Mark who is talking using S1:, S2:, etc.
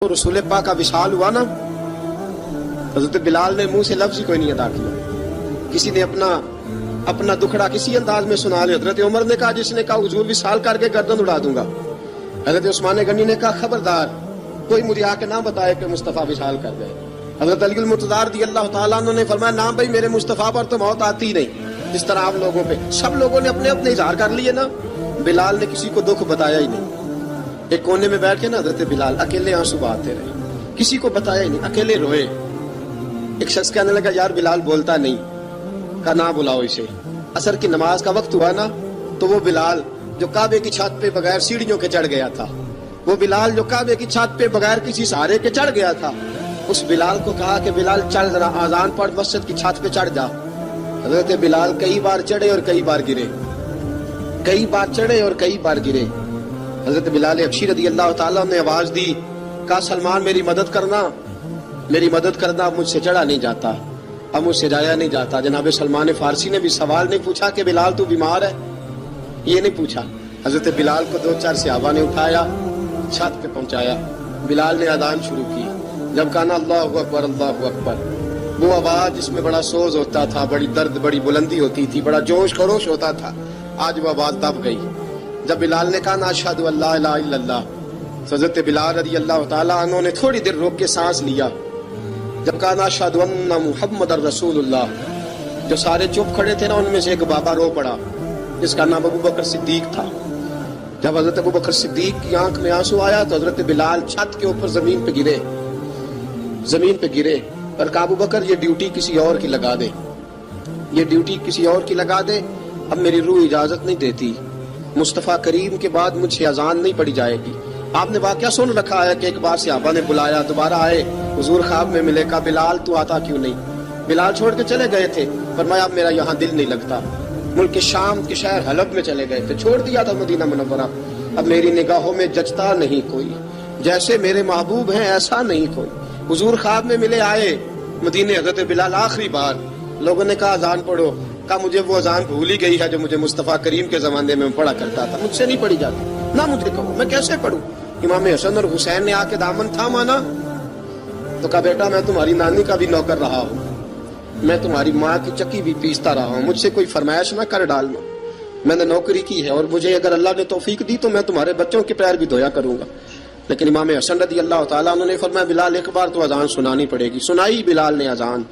S1: رسول پاک کا وصال ہوا نا، حضرت بلال نے منہ سے لفظ ہی کوئی نہیں ادا کیا. کسی نے اپنا دکھڑا کسی انداز میں سنا لیا. حضرت عمر نے کہا، جس نے کہا حضور وصال کر کے گردن اڑا دوں گا. حضرت عثمان غنی نے کہا خبردار کوئی مجھے آ کے نہ بتائے کہ مصطفیٰ وصال کر گئے. حضرت علی المرتضیٰ رضی اللہ تعالیٰ عنہ نے فرمایا نہ بھائی میرے مصطفیٰ پر تو موت آتی نہیں جس طرح آپ لوگوں پہ. سب لوگوں نے اپنے اپنے اظہار کر لیے نا، بلال نے کسی کو دکھ بتایا ہی نہیں. ایک کونے میں بیٹھ کے نا حضرت بلال اکیلے آنسو بہاتے رہے، کسی کو بتایا ہی نہیں، اکیلے روئے. ایک شخص کہنے لگا یار بلال بولتا نہیں. کہا نہ بلاؤ اسے. عصر کی نماز کا وقت ہوا نا تو وہ بلال جو کعبے کی چھت پہ بغیر سیڑھیوں کے چڑھ گیا تھا، وہ بلال جو کعبے کی چھت پہ بغیر کسی سہارے کے چڑھ گیا تھا، اس بلال کو کہا کہ بلال چل ذرا آذان پڑھ مسجد کی چھت پہ چڑھ جا. حضرت بلال کئی بار چڑھے اور کئی بار گرے، کئی بار چڑھے اور کئی بار گرے. حضرت بلال حبشی رضی اللہ تعالیٰ نے آواز دی، کہا سلمان میری مدد کرنا، میری مدد کرنا. اب مجھ سے چڑھا نہیں جاتا، اب مجھ سے جایا نہیں جاتا. جناب سلمان فارسی نے بھی سوال نہیں پوچھا کہ بلال تو بیمار ہے، یہ نہیں پوچھا. حضرت بلال کو 2-4 صحابہ نے اٹھایا، چھت پہ پہنچایا. بلال نے اذان شروع کی. جب کہا نا اللہ اکبر اللہ اکبر، وہ آواز جس میں بڑا سوز ہوتا تھا، بڑی درد، بڑی بلندی ہوتی تھی، بڑا جوش خروش ہوتا تھا، آج وہ آواز دب گئی. جب بلال نے کہا نا اشہد ان لا الہ الا اللہ، حضرت بلال رضی اللہ تعالیٰ عنہ نے تھوڑی دیر روک کے سانس لیا. جب کہا نا اشہد ان محمد الرسول اللہ، جو سارے چپ کھڑے تھے نا ان میں سے ایک بابا رو پڑا جس کا نام ابو بکر صدیق تھا. جب حضرت ابو بکر صدیق کی آنکھ میں آنسو آیا تو حضرت بلال چھت کے اوپر زمین پہ گرے، زمین پہ گرے اور کہا ابو بکر یہ ڈیوٹی کسی اور کی لگا دے، یہ ڈیوٹی کسی اور کی لگا دے. اب میری روح اجازت نہیں دیتی، مصطفیٰ کریم کے بعد مجھ سے اذان نہیں پڑی جائے گی. آپ نے واقعہ سن رکھا ہے کہ ایک بار صحابہ نے بلایا، دوبارہ آئے، حضور خواب میں ملے. کہا بلال تو آتا کیوں نہیں؟ بلال چھوڑ کے چلے گئے تھے. فرمایا اب میرا یہاں دل نہیں لگتا. ملک شام کے شہر حلب میں چلے گئے تھے، چھوڑ دیا تھا مدینہ منورہ. اب میری نگاہوں میں جچتا نہیں کوئی، جیسے میرے محبوب ہیں ایسا نہیں کوئی. حضور خواب میں ملے، آئے مدینے. حضرت بلال آخری بار، لوگوں نے کہا اذان پڑھو. کہا مجھے وہ اذان بھول ہی گئی ہے جو مجھے مصطفیٰ کریم کے زمانے میں پڑھا کرتا تھا، مجھ سے نہیں پڑھی جاتی. نہ مجھے کہو، میں کیسے پڑھوں؟ امام حسن اور حسین نے آ کے دامن تھاما نا تو کہا بیٹا میں تمہاری نانی کا بھی نوکر رہا ہوں، میں تمہاری ماں کی چکی بھی پیستا رہا ہوں، مجھ سے کوئی فرمائش نہ کر ڈالنا. میں نے نوکری کی ہے اور مجھے اگر اللہ نے توفیق دی تو میں تمہارے بچوں کے پیر بھی دھویا کروں گا. لیکن امام حسن رضی اللہ تعالیٰ عنہ نے فرمایا بلال ایک بار تو اذان سنانی پڑے گی. سنائی بلال نے اذان.